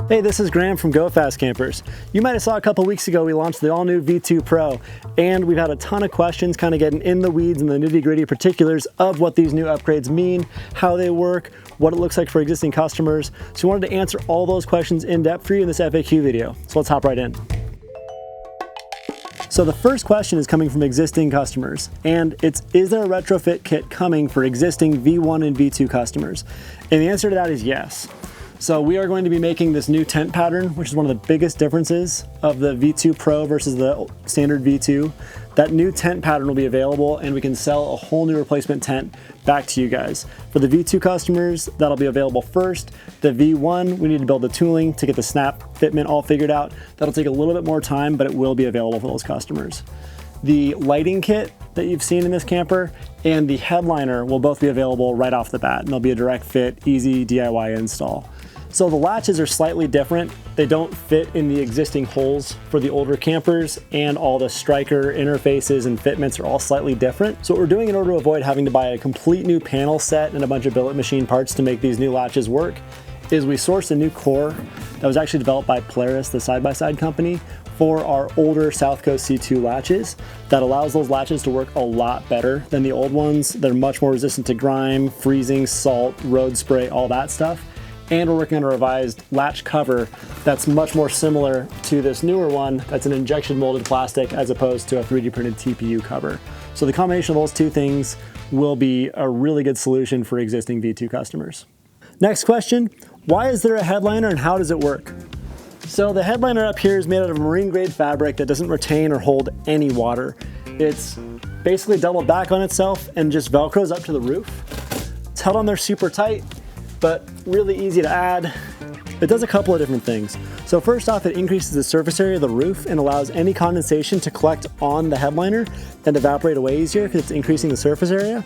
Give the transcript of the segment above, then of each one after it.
Hey, this is Graham from Go Fast Campers. You might have saw a couple weeks ago we launched the all-new V2 Pro, and we've had a ton of questions kind of getting in the weeds and the nitty-gritty particulars of what these new upgrades mean, how they work, what it looks like for existing customers. So we wanted to answer all those questions in depth for you in this FAQ video. So let's hop right in. So the first question is coming from existing customers, and it's, is there a retrofit kit coming for existing V1 and V2 customers? And the answer to that is yes. So we are going to be making this new tent pattern, which is one of the biggest differences of the V2 Pro versus the standard V2. That new tent pattern will be available, and we can sell a whole new replacement tent back to you guys. For the V2 customers, that'll be available first. The V1, we need to build the tooling to get the snap fitment all figured out. That'll take a little bit more time, but it will be available for those customers. The lighting kit that you've seen in this camper and the headliner will both be available right off the bat, and they'll be a direct fit, easy DIY install. So the latches are slightly different. They don't fit in the existing holes for the older campers, and all the striker interfaces and fitments are all slightly different. So what we're doing in order to avoid having to buy a complete new panel set and a bunch of billet machine parts to make these new latches work is we sourced a new core that was actually developed by Polaris, the side-by-side company, for our older South Coast C2 latches that allows those latches to work a lot better than the old ones. They're much more resistant to grime, freezing, salt, road spray, all that stuff. And we're working on a revised latch cover that's much more similar to this newer one that's an injection molded plastic as opposed to a 3D printed TPU cover. So the combination of those two things will be a really good solution for existing V2 customers. Next question, why is there a headliner and how does it work? So the headliner up here is made out of marine grade fabric that doesn't retain or hold any water. It's basically doubled back on itself and just Velcros up to the roof. It's held on there super tight, but really easy to add. It does a couple of different things. So first off, it increases the surface area of the roof and allows any condensation to collect on the headliner and evaporate away easier because it's increasing the surface area.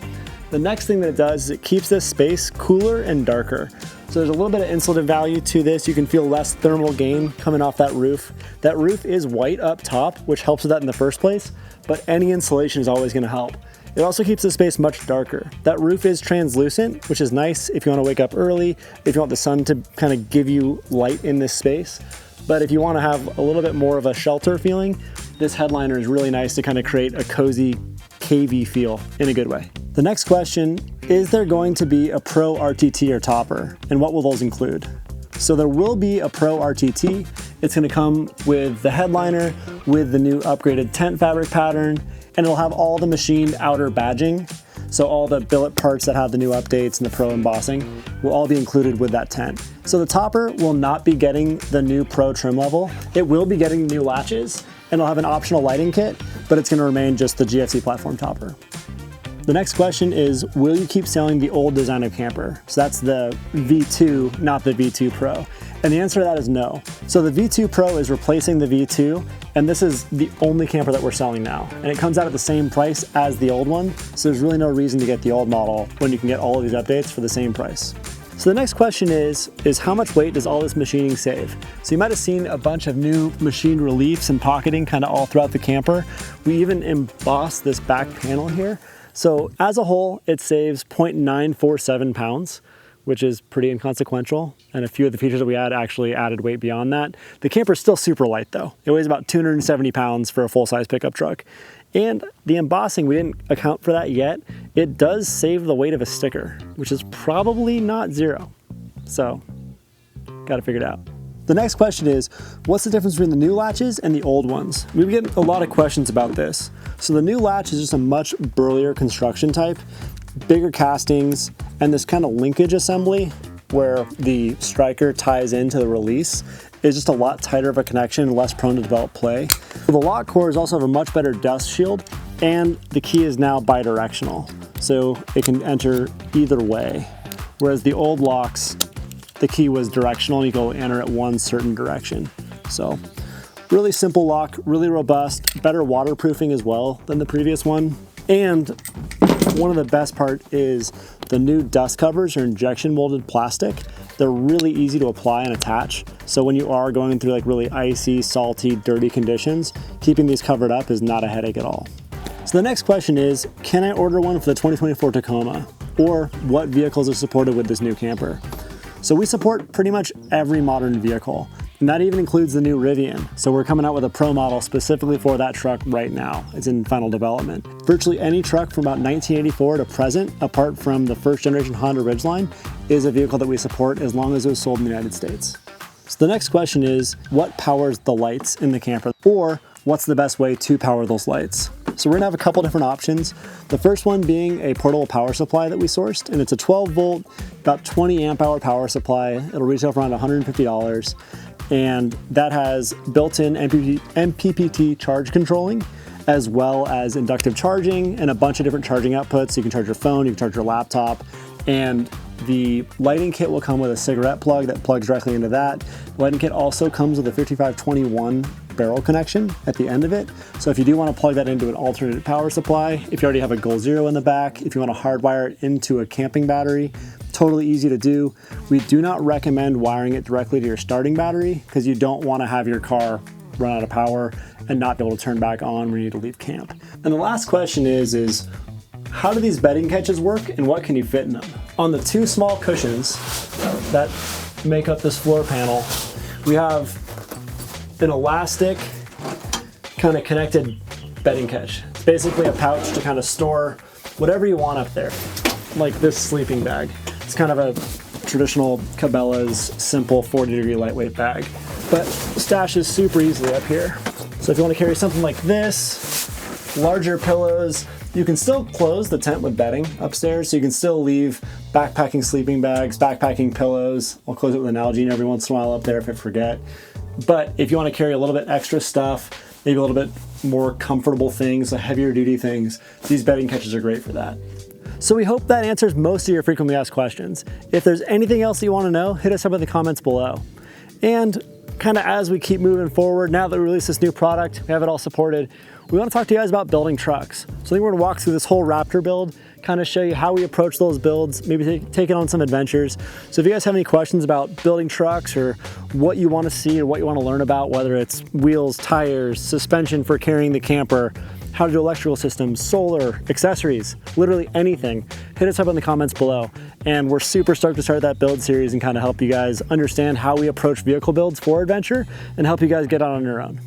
The next thing that it does is it keeps this space cooler and darker. So there's a little bit of insulative value to this. You can feel less thermal gain coming off that roof. That roof is white up top, which helps with that in the first place, but any insulation is always gonna help. It also keeps the space much darker. That roof is translucent, which is nice if you want to wake up early, if you want the sun to kind of give you light in this space. But if you want to have a little bit more of a shelter feeling, this headliner is really nice to kind of create a cozy, cavey feel in a good way. The next question, is there going to be a Pro RTT or topper? And what will those include? So there will be a Pro RTT. It's going to come with the headliner, with the new upgraded tent fabric pattern, and it'll have all the machined outer badging. So all the billet parts that have the new updates and the Pro embossing will all be included with that tent. So the topper will not be getting the new Pro trim level. It will be getting new latches, and it'll have an optional lighting kit, but it's gonna remain just the GFC platform topper. The next question is, will you keep selling the old design of camper? So that's the V2, not the V2 Pro. And the answer to that is no. So the V2 Pro is replacing the V2, and this is the only camper that we're selling now. And it comes out at the same price as the old one, so there's really no reason to get the old model when you can get all of these updates for the same price. So the next question is how much weight does all this machining save? So you might have seen a bunch of new machined reliefs and pocketing kind of all throughout the camper. We even embossed this back panel here. So as a whole, it saves 0.947 pounds, which is pretty inconsequential. And a few of the features that we had actually added weight beyond that. The camper's still super light though. It weighs about 270 pounds for a full-size pickup truck. And the embossing, we didn't account for that yet. It does save the weight of a sticker, which is probably not zero. So, gotta figure it out. The next question is, what's the difference between the new latches and the old ones? We've been getting a lot of questions about this. So the new latch is just a much burlier construction type, bigger castings, and this kind of linkage assembly where the striker ties into the release is just a lot tighter of a connection and less prone to develop play. The lock cores also have a much better dust shield, and the key is now bidirectional, so it can enter either way. Whereas the old locks, the key was directional, and you go enter it one certain direction. So really simple lock, really robust, better waterproofing as well than the previous one. And one of the best part is the new dust covers are injection molded plastic. They're really easy to apply and attach. So when you are going through like really icy, salty, dirty conditions, keeping these covered up is not a headache at all. So the next question is, can I order one for the 2024 Tacoma? Or what vehicles are supported with this new camper? So we support pretty much every modern vehicle, and that even includes the new Rivian. So we're coming out with a Pro model specifically for that truck right now. It's in final development. Virtually any truck from about 1984 to present, apart from the first generation Honda Ridgeline, is a vehicle that we support as long as it was sold in the United States. So the next question is, what powers the lights in the camper? Or what's the best way to power those lights? So we're gonna have a couple different options. The first one being a portable power supply that we sourced, and it's a 12 volt, about 20 amp hour power supply. It'll retail for around $150. And that has built-in MPPT charge controlling, as well as inductive charging and a bunch of different charging outputs. You can charge your phone, you can charge your laptop, and the lighting kit will come with a cigarette plug that plugs directly into that. The lighting kit also comes with a 5521 barrel connection at the end of it. So if you do want to plug that into an alternate power supply, if you already have a Goal Zero in the back, if you want to hardwire it into a camping battery, totally easy to do. We do not recommend wiring it directly to your starting battery because you don't want to have your car run out of power and not be able to turn back on when you need to leave camp. And the last question is how do these bedding catches work and what can you fit in them? On the two small cushions that make up this floor panel, we have an elastic kind of connected bedding catch. It's basically a pouch to kind of store whatever you want up there, like this sleeping bag. It's kind of a traditional Cabela's simple 40-degree lightweight bag, but stashes super easily up here. So if you want to carry something like this, larger pillows, you can still close the tent with bedding upstairs, so you can still leave backpacking sleeping bags, backpacking pillows. I'll close it with an Nalgene every once in a while up there if I forget. But if you want to carry a little bit extra stuff, maybe a little bit more comfortable things, heavier duty things, these bedding catches are great for that. So we hope that answers most of your frequently asked questions. If there's anything else you want to know, hit us up in the comments below. And kind of as we keep moving forward, now that we released this new product, we have it all supported, we want to talk to you guys about building trucks. So I think we're going to walk through this whole Raptor build, kind of show you how we approach those builds, maybe take it on some adventures. So if you guys have any questions about building trucks or what you want to see or what you want to learn about, whether it's wheels, tires, suspension for carrying the camper, how to do electrical systems, solar, accessories, literally anything, hit us up in the comments below. And we're super stoked to start that build series and kind of help you guys understand how we approach vehicle builds for adventure and help you guys get out on your own.